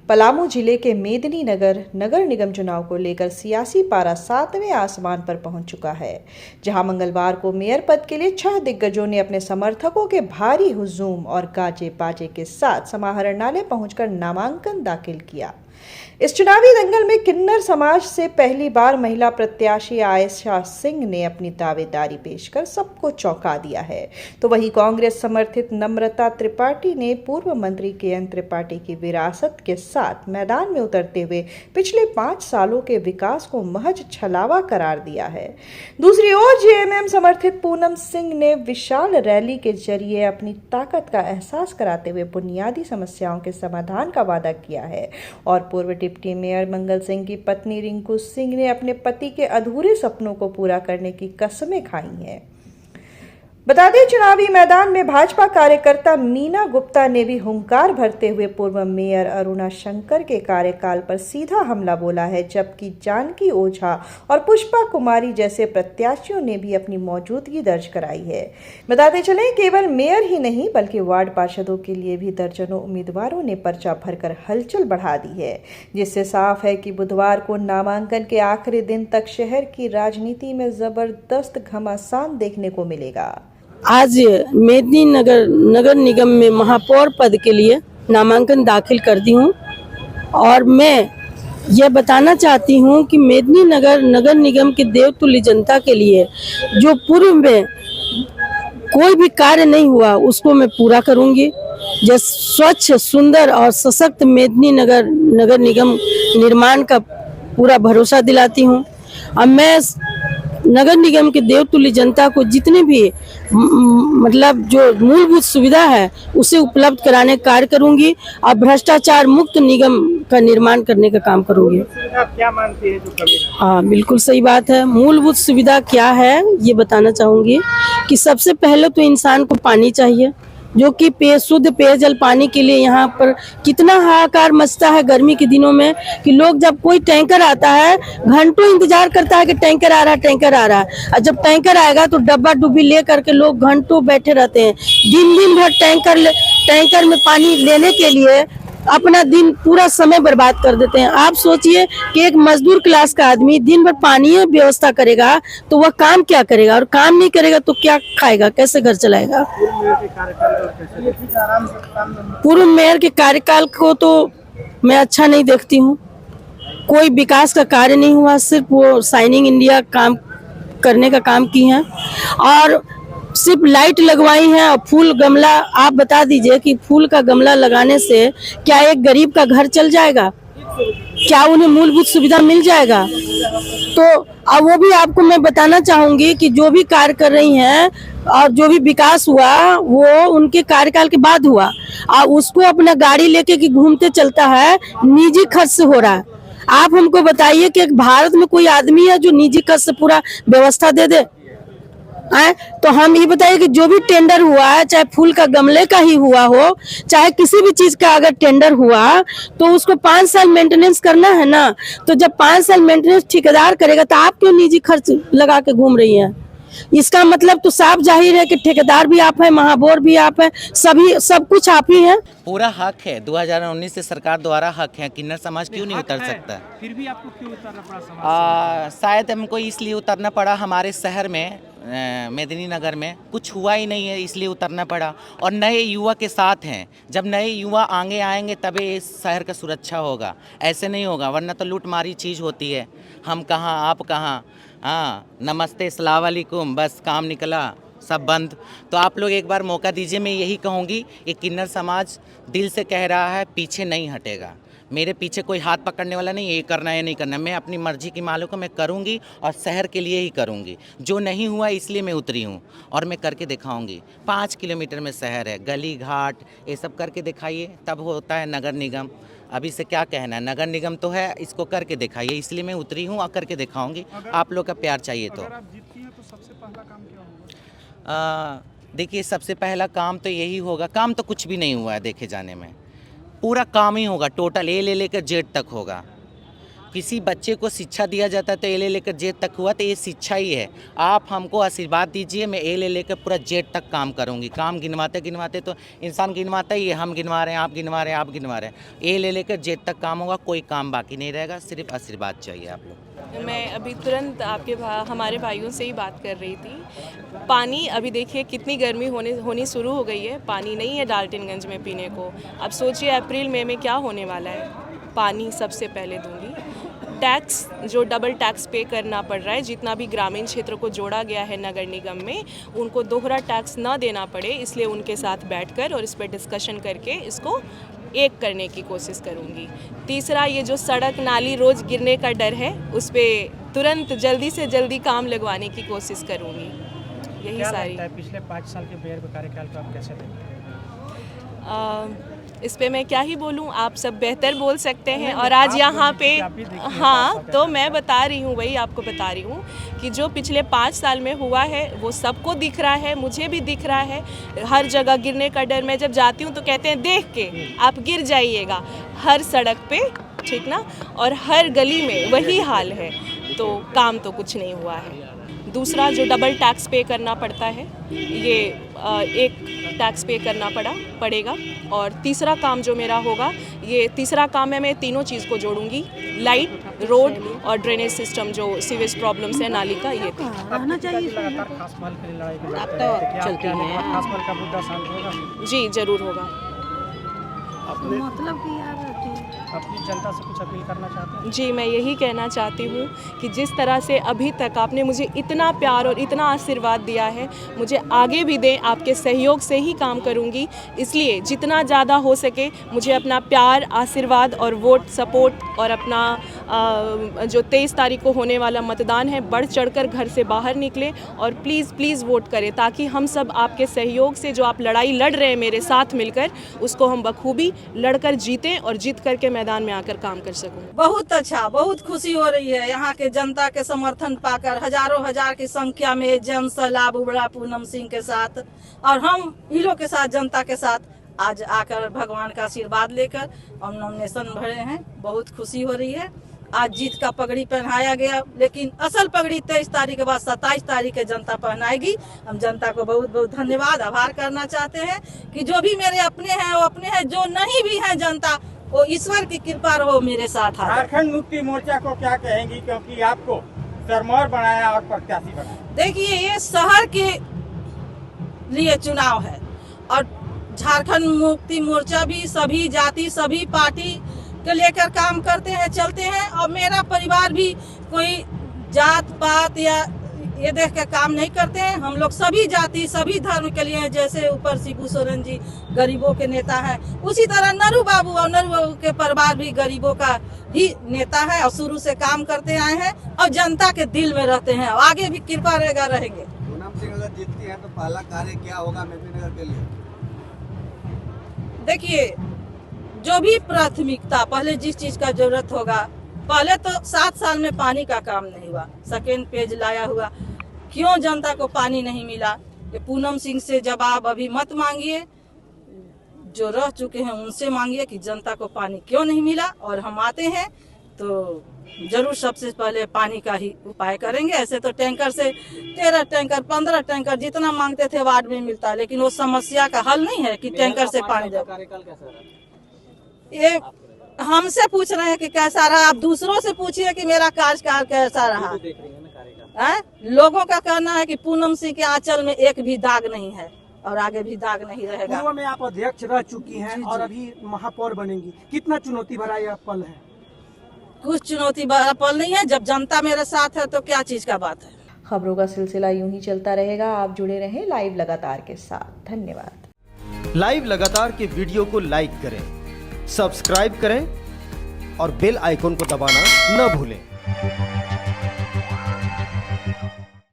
पलामू जिले के मेदिनीनगर नगर निगम चुनाव को लेकर सियासी पारा 7वें आसमान पर पहुंच चुका है, जहां मंगलवार को मेयर पद के लिए 6 दिग्गजों ने अपने समर्थकों के भारी हुजूम और गाजे बाजे के साथ समाहरणालय पहुंचकर नामांकन दाखिल किया। इस चुनावी दंगल में किन्नर समाज से पहली बार महिला प्रत्याशी आयशा सिंह ने अपनी दावेदारी पेश कर सबको चौंका दिया है, तो वहीं कांग्रेस समर्थित नम्रता त्रिपाठी ने पूर्व मंत्री केएन त्रिपाठी की विरासत के साथ मैदान में उतरते हुए पिछले 5 सालों के विकास को महज छलावा करार दिया है। दूसरी ओर जेएमएम समर्थित पूनम सिंह ने विशाल रैली के जरिए अपनी ताकत का एहसास कराते हुए बुनियादी समस्याओं के समाधान का वादा किया है और पूर्व डिप्टी मेयर मंगल सिंह की पत्नी रिंकू सिंह ने अपने पति के अधूरे सपनों को पूरा करने की कसमें खाई हैं। बता दें, चुनावी मैदान में भाजपा कार्यकर्ता मीना गुप्ता ने भी हुंकार भरते हुए पूर्व मेयर अरुणा शंकर के कार्यकाल पर सीधा हमला बोला है, जबकि जानकी ओझा और पुष्पा कुमारी जैसे प्रत्याशियों ने भी अपनी मौजूदगी दर्ज कराई है। बताते चलें, केवल मेयर ही नहीं बल्कि वार्ड पार्षदों के लिए भी दर्जनों उम्मीदवारों ने पर्चा भरकर हलचल बढ़ा दी है, जिससे साफ है कि बुधवार को नामांकन के आखिरी दिन तक शहर की राजनीति में जबरदस्त घमासान देखने को मिलेगा। आज मेदिनीनगर नगर निगम में महापौर पद के लिए नामांकन दाखिल कर दी हूँ और मैं यह बताना चाहती हूँ कि मेदिनीनगर नगर निगम के देवतुल्य जनता के लिए जो पूर्व में कोई भी कार्य नहीं हुआ उसको मैं पूरा करूँगी। जो स्वच्छ, सुंदर और सशक्त मेदिनीनगर नगर निगम निर्माण का पूरा भरोसा दिलाती हूँ। अब मैं नगर निगम के देवतुल्य जनता को जितने भी मतलब जो मूलभूत सुविधा है उसे उपलब्ध कराने का कार्य करूंगी और भ्रष्टाचार मुक्त निगम का निर्माण करने का काम करूंगी। आप क्या मानती है जो कमी है? हाँ, बिल्कुल सही बात है। मूलभूत सुविधा क्या है ये बताना चाहूंगी कि सबसे पहले तो इंसान को पानी चाहिए, जो कि शुद्ध पेयजल पानी के लिए यहाँ पर कितना हाहाकार मचता है गर्मी के दिनों में कि लोग जब कोई टैंकर आता है घंटों इंतजार करता है कि टैंकर आ रहा है, टैंकर आ रहा है, और जब टैंकर आएगा तो डब्बा डुब्बी ले करके लोग घंटों बैठे रहते हैं। दिन भर टैंकर में पानी लेने के लिए अपना दिन पूरा समय बर्बाद कर देते हैं। आप सोचिए कि एक मजदूर क्लास का आदमी दिन भर पानी व्यवस्था करेगा तो वह काम क्या करेगा, और काम नहीं करेगा तो क्या खाएगा, कैसे घर चलाएगा। पूर्व मेयर के कार्यकाल को तो मैं अच्छा नहीं देखती हूँ। कोई विकास का कार्य नहीं हुआ, सिर्फ वो शाइनिंग इंडिया काम करने का काम की है और सिर्फ लाइट लगवाई है और फूल गमला। आप बता दीजिए कि फूल का गमला लगाने से क्या एक गरीब का घर चल जाएगा, क्या उन्हें मूलभूत सुविधा मिल जाएगा? तो अब वो भी आपको मैं बताना चाहूंगी कि जो भी कार्य कर रही हैं और जो भी विकास हुआ वो उनके कार्यकाल के बाद हुआ और उसको अपना गाड़ी लेके कि घूमते चलता है, निजी खर्च से हो रहा है। आप हमको बताइए कि एक भारत में कोई आदमी है जो निजी खर्च से पूरा व्यवस्था दे दे? तो हम ये बताइए कि जो भी टेंडर हुआ है, चाहे फूल का गमले का ही हुआ हो, चाहे किसी भी चीज का अगर टेंडर हुआ तो उसको 5 साल मेंटेनेंस करना है ना। तो जब 5 साल मेंटेनेंस ठेकेदार करेगा तो आप क्यों निजी खर्च लगा के घूम रही हैं? इसका मतलब तो साफ जाहिर है कि ठेकेदार भी आप हैं, महापौर भी आप हैं, सब कुछ आप ही हैं। पूरा हक है, 2019 से सरकार द्वारा हक है, किन्नर समाज क्यों नहीं उतर सकता? फिर भी आपको क्यों उतरना पड़ा समाज? शायद हमको इसलिए उतरना पड़ा, हमारे शहर में मेदिनीनगर में कुछ हुआ ही नहीं है इसलिए उतरना पड़ा और नए युवा के साथ हैं। जब नए युवा आगे आएंगे तभी इस शहर का सुरक्षा होगा, ऐसे नहीं होगा, वरना तो लूटमारी चीज़ होती है। हम कहाँ आप कहाँ, हाँ नमस्ते अस्सलाम वालेकुम, बस काम निकला सब बंद। तो आप लोग एक बार मौका दीजिए। मैं यही कहूँगी कि किन्नर समाज दिल से कह रहा है, पीछे नहीं हटेगा। मेरे पीछे कोई हाथ पकड़ने वाला नहीं, ये करना है नहीं करना। मैं अपनी मर्जी की मालिक को मैं करूँगी और शहर के लिए ही करूँगी। जो नहीं हुआ इसलिए मैं उतरी हूँ और मैं करके दिखाऊँगी। 5 किलोमीटर में शहर है, गली घाट ये सब करके दिखाइए, तब होता है नगर निगम। अभी से क्या कहना है, नगर निगम तो है, इसको करके दिखाइए, इसलिए मैं उतरी हूँ और करके दिखाऊँगी। आप लोग का प्यार चाहिए तो। अगर आप जीतती हैं तो सबसे पहला काम क्या होगा? देखिए, सबसे पहला काम तो यही होगा, काम तो कुछ भी नहीं हुआ है देखे जाने में, पूरा काम ही होगा, टोटल ए ले लेकर जेड तक होगा। किसी बच्चे को शिक्षा दिया जाता है तो ए लेकर जेड तक हुआ, तो ये शिक्षा ही है। आप हमको आशीर्वाद दीजिए, मैं ए लेकर पूरा जेड तक काम करूँगी। काम गिनवाते गिनवाते तो इंसान गिनवाता ही है, हम गिनवा रहे हैं, आप गिनवा रहे हैं, आप गिनवा रहे हैं। ए लेकर जेड तक काम होगा, कोई काम बाकी नहीं रहेगा, सिर्फ आशीर्वाद चाहिए आप लोग। मैं अभी तुरंत हमारे भाइयों से ही बात कर रही थी। पानी अभी देखिए कितनी गर्मी होनी शुरू हो गई है, पानी नहीं है डाल्टनगंज में पीने को। अब सोचिए अप्रैल मई में क्या होने वाला है। पानी सबसे पहले दूंगी। टैक्स जो डबल टैक्स पे करना पड़ रहा है, जितना भी ग्रामीण क्षेत्र को जोड़ा गया है नगर निगम में, उनको दोहरा टैक्स ना देना पड़े, इसलिए उनके साथ बैठकर और इस पर डिस्कशन करके इसको एक करने की कोशिश करूंगी। तीसरा, ये जो सड़क नाली रोज़ गिरने का डर है, उस पर तुरंत जल्दी से जल्दी काम लगवाने की कोशिश करूंगी। यही क्या सारी लगता है पिछले 5 साल के मेयर के कार्यकाल को आप कैसे देखते हैं? इस पे मैं क्या ही बोलूं, आप सब बेहतर बोल सकते हैं। और आज यहाँ पे हाँ, तो मैं बता रही हूँ, वही आपको बता रही हूँ कि जो पिछले 5 साल में हुआ है वो सबको दिख रहा है, मुझे भी दिख रहा है। हर जगह गिरने का डर, मैं जब जाती हूँ तो कहते हैं देख के आप गिर जाइएगा, हर सड़क पे, ठीक ना, और हर गली में वही हाल है। तो काम तो कुछ नहीं हुआ है। दूसरा, जो डबल टैक्स पे करना पड़ता है, ये एक टैक्स पे करना पड़ेगा। और तीसरा काम जो मेरा होगा, ये तीसरा काम है, मैं तीनों चीज़ को जोड़ूंगी, लाइट, रोड और ड्रेनेज सिस्टम, जो सीवेज प्रॉब्लम्स है नाली का, ये रहना चाहिए। लगातार खास महल के लिए लड़ाई कर अब रहे तो थे, क्या चलती आपके है। खास महल का मुद्दा शांत होगा? जी ज़रूर होगा। मतलब कि यार अपनी जनता से कुछ अपील करना चाहते हैं? जी, मैं यही कहना चाहती हूँ कि जिस तरह से अभी तक आपने मुझे इतना प्यार और इतना आशीर्वाद दिया है, मुझे आगे भी दें। आपके सहयोग से ही काम करूँगी, इसलिए जितना ज़्यादा हो सके मुझे अपना प्यार, आशीर्वाद और वोट सपोर्ट, और अपना जो 23 तारीख को होने वाला मतदान है, बढ़ चढ़कर घर से बाहर निकले और प्लीज़ वोट करें, ताकि हम सब आपके सहयोग से जो आप लड़ाई लड़ रहे हैं मेरे साथ मिलकर, उसको हम बखूबी लड़कर जीतें और जीत करके मैदान में आकर काम कर सकूं। बहुत अच्छा, बहुत खुशी हो रही है। यहाँ के जनता के समर्थन पाकर हजारों हजार की संख्या में जन सैलाब उमड़ा पूनम सिंह के साथ, और हम हीरो के साथ, जनता के साथ आज आकर भगवान का आशीर्वाद लेकर हम नॉमिनेशन भरे हैं। बहुत खुशी हो रही है। आज जीत का पगड़ी पहनाया गया, लेकिन असल पगड़ी 23 तारीख के बाद 27 तारीख के जनता पहनाएगी। हम जनता को बहुत बहुत धन्यवाद, आभार करना चाहते हैं कि जो भी मेरे अपने हैं वो अपने हैं, जो नहीं भी है जनता, वो ईश्वर की कृपा रहो मेरे साथ। झारखंड मुक्ति मोर्चा को क्या कहेंगी, क्योंकि आपको सरमौर बनाया और प्रत्याशी बनाया? देखिए, ये शहर के लिए चुनाव है और झारखंड मुक्ति मोर्चा भी सभी जाति, सभी पार्टी के लेकर काम करते हैं, चलते हैं। और मेरा परिवार भी कोई जात पात या ये देख के काम नहीं करते हैं। हम लोग सभी जाति, सभी धर्म के लिए, जैसे ऊपर शिबू सोरेन जी गरीबों के नेता हैं, उसी तरह नरू बाबू और नरू बाबू के परिवार भी गरीबों का ही नेता है और शुरू से काम करते आए हैं और जनता के दिल में रहते हैं। आगे भी कृपा रहेंगे। पूनम सिंह अगर जीतती है तो पहला कार्य क्या होगा मेदिनीनगर के लिए? देखिए, जो भी प्राथमिकता, पहले जिस चीज का जरूरत होगा, पहले तो 7 साल में पानी का काम नहीं हुआ, सेकेंड पेज लाया हुआ, क्यों जनता को पानी नहीं मिला? ये पूनम सिंह से जवाब अभी मत मांगिए, जो रह चुके हैं उनसे मांगिए कि जनता को पानी क्यों नहीं मिला। और हम आते हैं तो जरूर सबसे पहले पानी का ही उपाय करेंगे। ऐसे तो टैंकर से 13 टैंकर 15 टैंकर जितना मांगते थे वार्ड में मिलता है, लेकिन वो समस्या का हल नहीं है कि टैंकर से पानी दे। ये हमसे पूछ रहे हैं कि कैसा रहा, आप दूसरों से पूछिए कि मेरा कार्यकाल कैसा रहा है। लोगों का कहना है कि पूनम सिंह के आंचल में एक भी दाग नहीं है और आगे भी दाग नहीं रहेगा। पूर्व में आप अध्यक्ष रह चुकी हैं और अभी महापौर बनेंगी, कितना चुनौती भरा यह पल है? कुछ चुनौती भरा पल नहीं है, जब जनता मेरे साथ है तो क्या चीज का बात है। खबरों का सिलसिला यूं ही चलता रहेगा। आप जुड़े रहें लाइव लगातार के साथ। धन्यवाद। लाइव लगातार के वीडियो को लाइक करें, सब्सक्राइब करें और बेल आइकॉन को दबाना न भूलें।